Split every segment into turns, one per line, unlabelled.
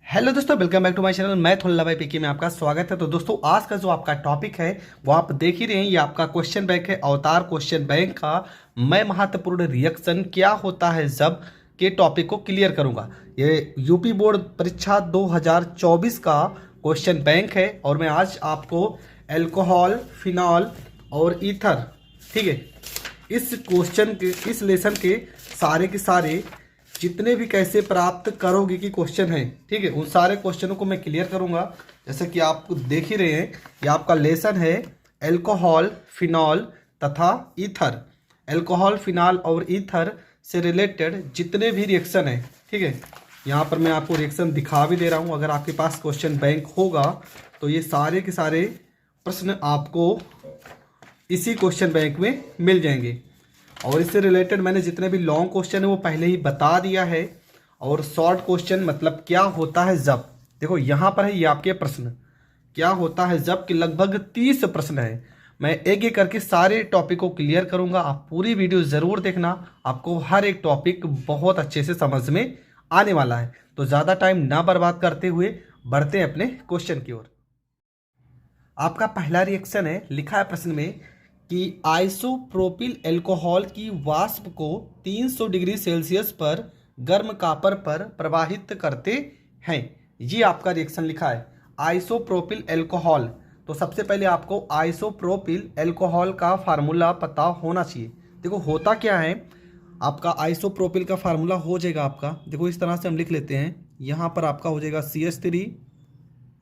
Hello दोस्तों, welcome back to my channel. मैं थोल्ला भाई पीके में आपका स्वागत है। तो दोस्तों, आज का जो आपका टॉपिक है वो आप देख ही रहे हैं। ये आपका क्वेश्चन बैंक है, अवतार क्वेश्चन बैंक का मैं महत्वपूर्ण रिएक्शन क्या होता है जब के टॉपिक को क्लियर करूंगा। ये यूपी बोर्ड परीक्षा 2024 का क्वेश्चन बैंक है और मैं आज आपको एल्कोहल, फिनॉल और ईथर, ठीक है, इस क्वेश्चन के, इस लेसन के सारे जितने भी कैसे प्राप्त करोगे की क्वेश्चन है, ठीक है, उन सारे क्वेश्चनों को मैं क्लियर करूंगा। जैसे कि आप देख ही रहे हैं, ये आपका लेसन है एल्कोहल, फिनॉल तथा ईथर। एल्कोहल, फिनॉल और ईथर से रिलेटेड जितने भी रिएक्शन है, ठीक है, यहाँ पर मैं आपको रिएक्शन दिखा भी दे रहा हूँ। अगर आपके पास क्वेश्चन बैंक होगा तो ये सारे के सारे प्रश्न आपको इसी क्वेश्चन बैंक में मिल जाएंगे। और इससे रिलेटेड मैंने जितने भी लॉन्ग क्वेश्चन है वो पहले ही बता दिया है। और शॉर्ट क्वेश्चन मतलब क्या होता है जब, देखो यहाँ पर है ये आपके प्रश्न क्या होता है जब कि लगभग 30 प्रश्न है। मैं एक एक करके सारे टॉपिक को क्लियर करूंगा। आप पूरी वीडियो ज़रूर देखना, आपको हर एक टॉपिक बहुत अच्छे से समझ में आने वाला है। तो ज़्यादा टाइम ना बर्बाद करते हुए बढ़ते हैं अपने क्वेश्चन की ओर। आपका पहला रिएक्शन है, लिखा है प्रश्न में कि आइसोप्रोपिल अल्कोहल की वाष्प को 300 डिग्री सेल्सियस पर गर्म कापर पर प्रवाहित करते हैं। ये आपका रिएक्शन लिखा है आइसोप्रोपिल अल्कोहल। तो सबसे पहले आपको आइसोप्रोपिल अल्कोहल का फार्मूला पता होना चाहिए। देखो होता क्या है, आपका आइसोप्रोपिल का फार्मूला हो जाएगा आपका, देखो इस तरह से हम लिख लेते हैं। यहाँ पर आपका हो जाएगा CH3,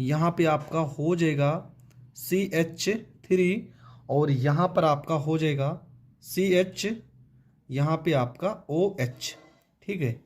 यहाँ पे आपका हो जाएगा CH3 और यहाँ पर आपका हो जाएगा CH, यहाँ पे आपका OH, ठीक है।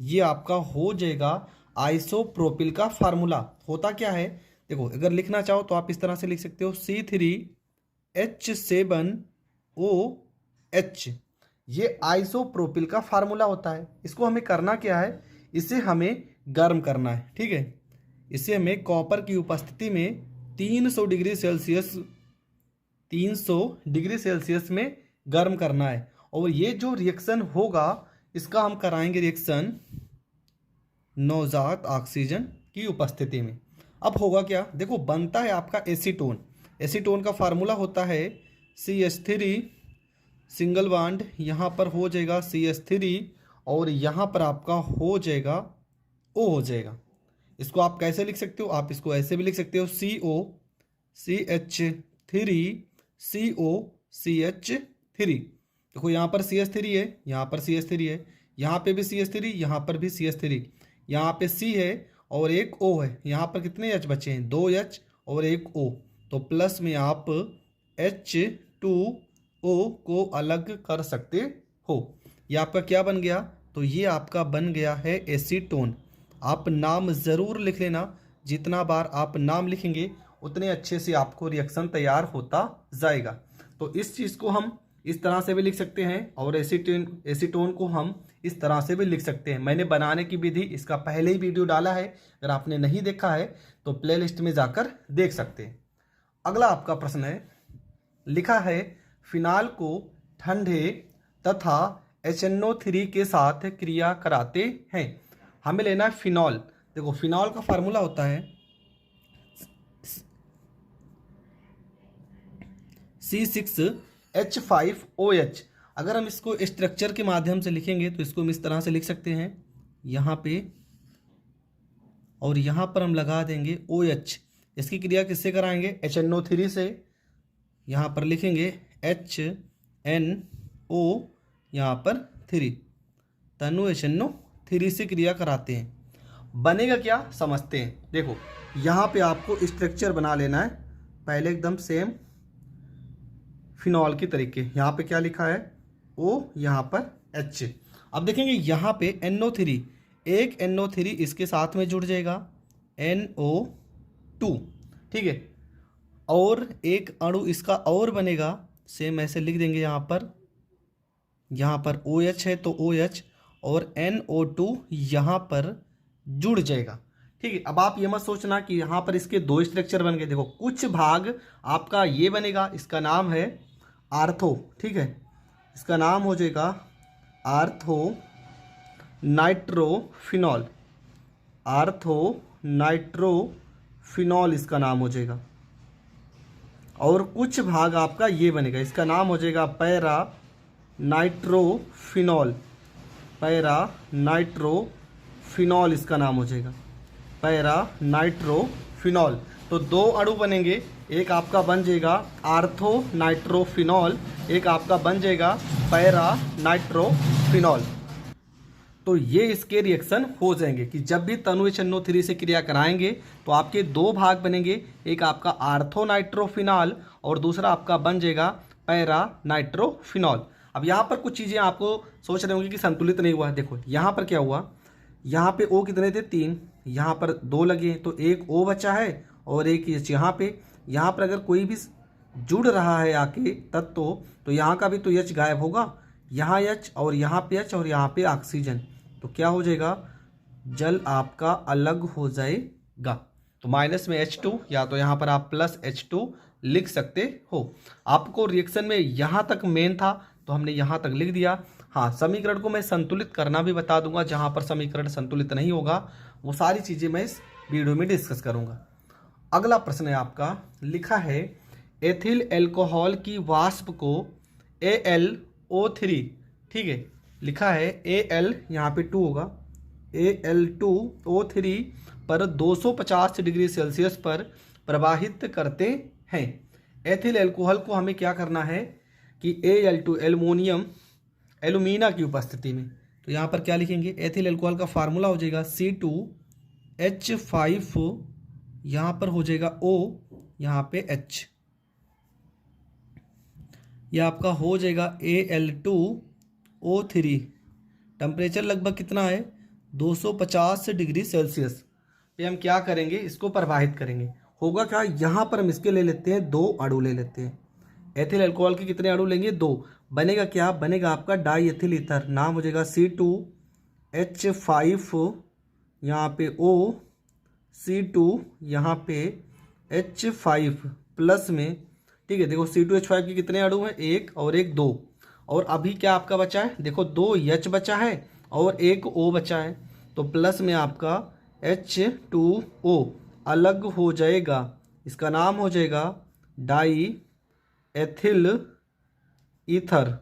ये आपका हो जाएगा आइसोप्रोपिल का फार्मूला। होता क्या है, देखो अगर लिखना चाहो तो आप इस तरह से लिख सकते हो C3H7OH। ये आइसोप्रोपिल का फार्मूला होता है। इसको हमें करना क्या है, इसे हमें गर्म करना है, ठीक है। इसे हमें कॉपर की उपस्थिति में 300 डिग्री सेल्सियस में गर्म करना है। और ये जो रिएक्शन होगा इसका हम कराएंगे रिएक्शन नवजात ऑक्सीजन की उपस्थिति में। अब होगा क्या, देखो बनता है आपका एसीटोन। एसीटोन का फार्मूला होता है CH3 सिंगल बॉन्ड, यहाँ पर हो जाएगा CH3 और यहाँ पर आपका हो जाएगा O हो जाएगा। इसको आप कैसे लिख सकते हो, आप इसको ऐसे भी लिख सकते हो COCH3COCH3। देखो यहाँ पर CH3 है, यहाँ पर CH3 है, यहाँ पे भी CH3, यहाँ पर भी CH3, यहाँ पे C है और एक O है। यहाँ पर कितने H बचे हैं, 2 H और एक O। तो प्लस में आप H2O को अलग कर सकते हो। ये आपका क्या बन गया, तो ये आपका बन गया है एसीटोन। आप नाम ज़रूर लिख लेना, जितना बार आप नाम लिखेंगे उतने अच्छे से आपको रिएक्शन तैयार होता जाएगा। तो इस चीज़ को हम इस तरह से भी लिख सकते हैं और एसीटोन को हम इस तरह से भी लिख सकते हैं। मैंने बनाने की विधि इसका पहले ही वीडियो डाला है, अगर आपने नहीं देखा है तो प्लेलिस्ट में जाकर देख सकते हैं। अगला आपका प्रश्न है, लिखा है फिनाल को ठंडे तथा HNO3 के साथ क्रिया कराते हैं। हमें लेना है फिनॉल। देखो फिनॉल का फार्मूला होता है C6H5OH। अगर हम इसको स्ट्रक्चर के माध्यम से लिखेंगे तो इसको हम इस तरह से लिख सकते हैं, यहाँ पे और यहाँ पर हम लगा देंगे OH। इसकी क्रिया किससे कराएंगे, HNO3 से। यहाँ पर लिखेंगे HNO, यहाँ पर 3, तनु HNO3 से क्रिया कराते हैं। बनेगा क्या समझते हैं। देखो यहाँ पे आपको स्ट्रक्चर बना लेना है पहले एकदम सेम फिनॉल की तरीके। यहाँ पे क्या लिखा है O, यहाँ पर H। अब देखेंगे यहाँ पे NO3, एक NO3 इसके साथ में जुड़ जाएगा NO2, ठीक है, और एक अणु इसका और बनेगा, सेम ऐसे लिख देंगे। यहाँ पर OH है तो OH और NO2 यहाँ पर जुड़ जाएगा, ठीक है। अब आप ये मत सोचना कि यहाँ पर इसके 2 स्ट्रक्चर बन गए। देखो कुछ भाग आपका ये बनेगा, इसका नाम है आर्थो, ठीक है, इसका नाम हो जाएगा आर्थो नाइट्रोफिनॉल। आर्थो नाइट्रोफिनॉल इसका नाम हो जाएगा। और कुछ भाग आपका ये बनेगा, इसका नाम हो जाएगा पैरा नाइट्रोफिनॉल। पैरा नाइट्रोफिनॉल इसका नाम हो जाएगा, पैरा नाइट्रोफिनॉल। तो दो अणु बनेंगे, एक आपका बन जाएगा आर्थो नाइट्रोफिनॉल, एक आपका बन जाएगा पैरा नाइट्रोफिनॉल। तो ये इसके रिएक्शन हो जाएंगे कि जब भी तनु HNO3 से क्रिया कराएंगे तो आपके दो भाग बनेंगे, एक आपका आर्थो नाइट्रोफिनॉल और दूसरा आपका बन जाएगा पैरा नाइट्रोफिनॉल। अब यहाँ पर कुछ चीज़ें आपको सोच रहे होंगे कि संतुलित नहीं हुआ। देखो यहाँ पर क्या हुआ, यहाँ पे O कितने थे 3, यहाँ पर 2 लगे तो एक O बचा है और एक H यहाँ पे। यहाँ पर अगर कोई भी जुड़ रहा है आके तत्व तो यहाँ का भी तो H गायब होगा, यहाँ H और यहाँ पे H और यहाँ पे ऑक्सीजन, तो क्या हो जाएगा, जल आपका अलग हो जाएगा। तो माइनस में H2 या तो यहाँ पर आप प्लस H2 लिख सकते हो। आपको रिएक्शन में यहाँ तक मेन था तो हमने यहाँ तक लिख दिया। हाँ, समीकरण को मैं संतुलित करना भी बता दूंगा, जहाँ पर समीकरण संतुलित नहीं होगा वो सारी चीज़ें मैं इस वीडियो में डिस्कस करूंगा। अगला प्रश्न है आपका, लिखा है एथिल एल्कोहल की वाष्प को AlO3, ठीक है, लिखा है Al यहाँ पे 2 होगा, Al2O3 पर 250 डिग्री सेल्सियस पर प्रवाहित करते हैं। एथिल एल्कोहल को हमें क्या करना है कि Al2 एल्यूमिना की उपस्थिति में, तो यहाँ पर क्या लिखेंगे, एथिल एल्कोहल का फार्मूला हो जाएगा C2H5, यहाँ पर हो जाएगा O, यहाँ पे H, यह आपका हो जाएगा Al2O3। टेम्परेचर लगभग कितना है 250 डिग्री सेल्सियस पे हम क्या करेंगे, इसको प्रवाहित करेंगे। होगा क्या, यहाँ पर हम इसके ले लेते हैं 2 अणु ले लेते हैं। एथिल अल्कोहल के कितने अणु लेंगे, 2। बनेगा क्या, बनेगा आपका डाई एथिल ईथर, नाम हो जाएगा C2H5, यहाँ पे O, C2 यहाँ पे H5 प्लस में, ठीक है। देखो C2H5 के कितने अणु हैं, 1 और 1 2, और अभी क्या आपका बचा है, देखो 2 H बचा है और 1 O बचा है, तो प्लस में आपका H2O अलग हो जाएगा, इसका नाम हो जाएगा डाई एथिल ईथर,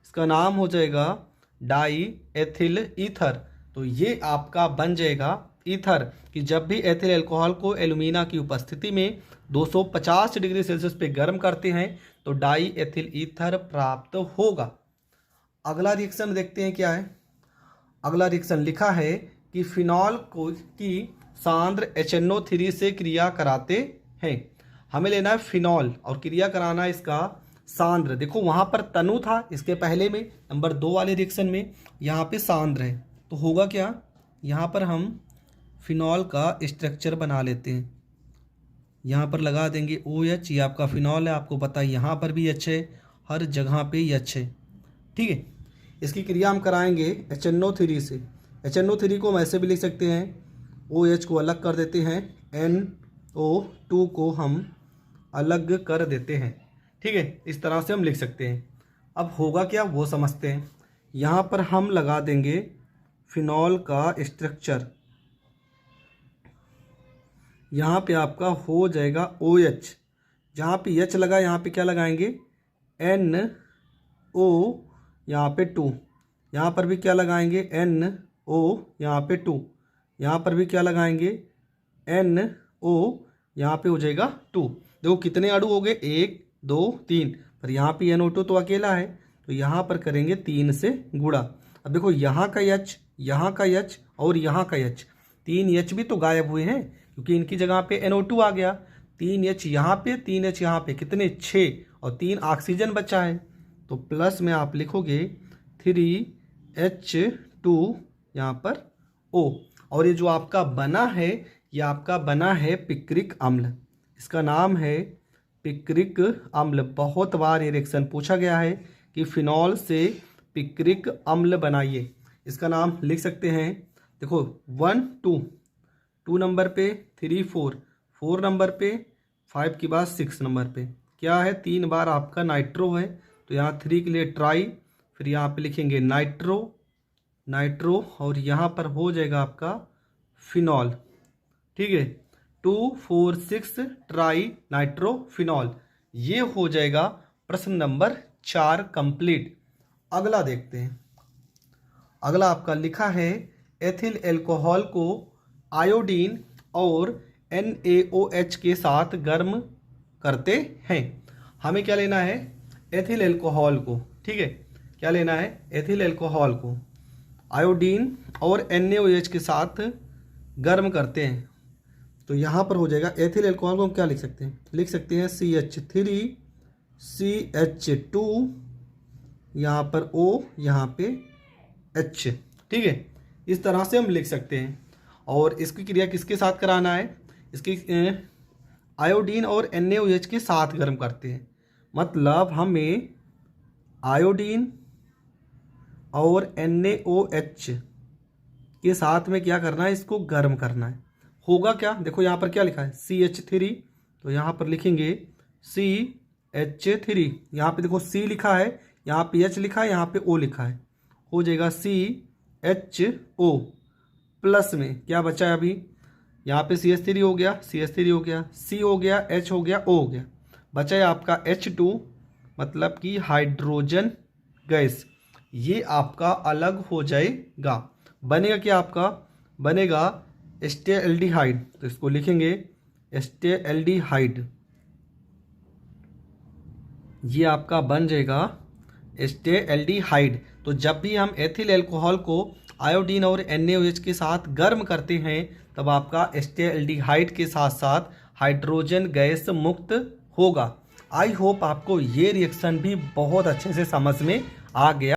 इसका नाम हो जाएगा डाई एथिल ईथर। तो ये आपका बन जाएगा ईथर कि जब भी एथिल अल्कोहल को एल्यूमिना की उपस्थिति में 250 डिग्री सेल्सियस पे गर्म करते हैं तो डाई एथिल ईथर प्राप्त होगा। अगला रिएक्शन देखते हैं क्या है। अगला रिएक्शन लिखा है कि फिनॉल को की सांद्र HNO3 से क्रिया कराते हैं। हमें लेना है फिनॉल और क्रिया कराना है इसका सांद्र। देखो वहाँ पर तनु था इसके पहले में, नंबर 2 वाले रिएक्शन में यहाँ पे सांद्र है, तो होगा क्या, यहाँ पर हम फिनॉल का स्ट्रक्चर बना लेते हैं। यहाँ पर लगा देंगे OH, ये आपका फिनॉल है, आपको पता है यहाँ पर भी H है, हर जगह पे H है, ठीक है। इसकी क्रिया हम कराएंगे HNO3 से। HNO3 को हम ऐसे भी लिख सकते हैं, OH को अलग कर देते हैं, NO2 को हम अलग कर देते हैं, ठीक है। इस तरह से हम लिख सकते हैं। अब होगा क्या वो समझते हैं। यहाँ पर हम लगा देंगे फिनॉल का स्ट्रक्चर, यहाँ पे आपका हो जाएगा OH, जहाँ पे H लगा यहाँ पे क्या लगाएंगे NO, यहाँ पे 2, यहाँ पर भी क्या लगाएंगे NO, यहाँ पे 2, यहाँ पर भी क्या लगाएंगे NO, यहाँ पे हो जाएगा 2। देखो कितने अणु हो गए, 1 2 3, पर यहाँ पे NO2 तो अकेला है तो यहाँ पर करेंगे 3 से गुणा। अब देखो यहाँ का H, यहाँ का H और यहाँ का H, 3 H भी तो गायब हुए हैं क्योंकि इनकी जगह पे NO2 आ गया। 3 H यहाँ पे, 3 H यहाँ पे, कितने 6 और 3 ऑक्सीजन बचा है, तो प्लस में आप लिखोगे 3H2 यहाँ पर O। और ये जो आपका बना है ये आपका बना है पिक्रिक अम्ल, इसका नाम है पिक्रिक अम्ल। बहुत बार ये रिएक्शन पूछा गया है कि फिनॉल से पिक्रिक अम्ल बनाइए, इसका नाम लिख सकते हैं। देखो 1 2, 2 नंबर पे 3 4, 4 नंबर पे 5 के बाद 6 नंबर पे क्या है, 3 बार आपका नाइट्रो है, तो यहाँ 3 के लिए ट्राई, फिर यहाँ पे लिखेंगे नाइट्रो, नाइट्रो और यहाँ पर हो जाएगा आपका फिनॉल, ठीक है, 2,4,6 ट्राई नाइट्रोफिनॉल। ये हो जाएगा प्रश्न नंबर 4 कंप्लीट। अगला देखते हैं। अगला आपका लिखा है एथिल एल्कोहल को आयोडीन और NaOH के साथ गर्म करते हैं। हमें क्या लेना है? एथिल एल्कोहल को, ठीक है, क्या लेना है? एथिल एल्कोहल को आयोडीन और NaOH के साथ गर्म करते हैं। तो यहाँ पर हो जाएगा एथिल एल्कोहल को हम क्या लिख सकते हैं? लिख सकते हैं CH3 CH2, यहाँ पर O, यहाँ पे H, ठीक है, इस तरह से हम लिख सकते हैं। और इसकी क्रिया किसके साथ कराना है? इसकी आयोडीन और NaOH के साथ गर्म करते हैं, मतलब हमें आयोडीन और NaOH के साथ में क्या करना है? इसको गर्म करना है। होगा क्या? देखो यहाँ पर क्या लिखा है? CH3, तो यहाँ पर लिखेंगे CH3, यहाँ पे देखो C लिखा है, यहाँ पे H लिखा है, यहाँ पे O लिखा है, हो जाएगा CHO प्लस में क्या बचा है अभी? यहाँ पे CH3 हो गया, CH3 हो गया, C हो गया, H हो गया, O हो गया, बचा है आपका H2, मतलब कि हाइड्रोजन गैस। ये आपका अलग हो जाएगा, बनेगा क्या? आपका बनेगा एस्टेल्डिहाइड। तो इसको लिखेंगे एस्टेल्डिहाइड, ये आपका बन जाएगा एस्टेल्डिहाइड। तो जब भी हम एथिल एल्कोहल को आयोडीन और NaOH के साथ गर्म करते हैं तब आपका एस्टेल्डिहाइड के साथ साथ हाइड्रोजन गैस मुक्त होगा। आई होप आपको ये रिएक्शन भी बहुत अच्छे से समझ में आ गया।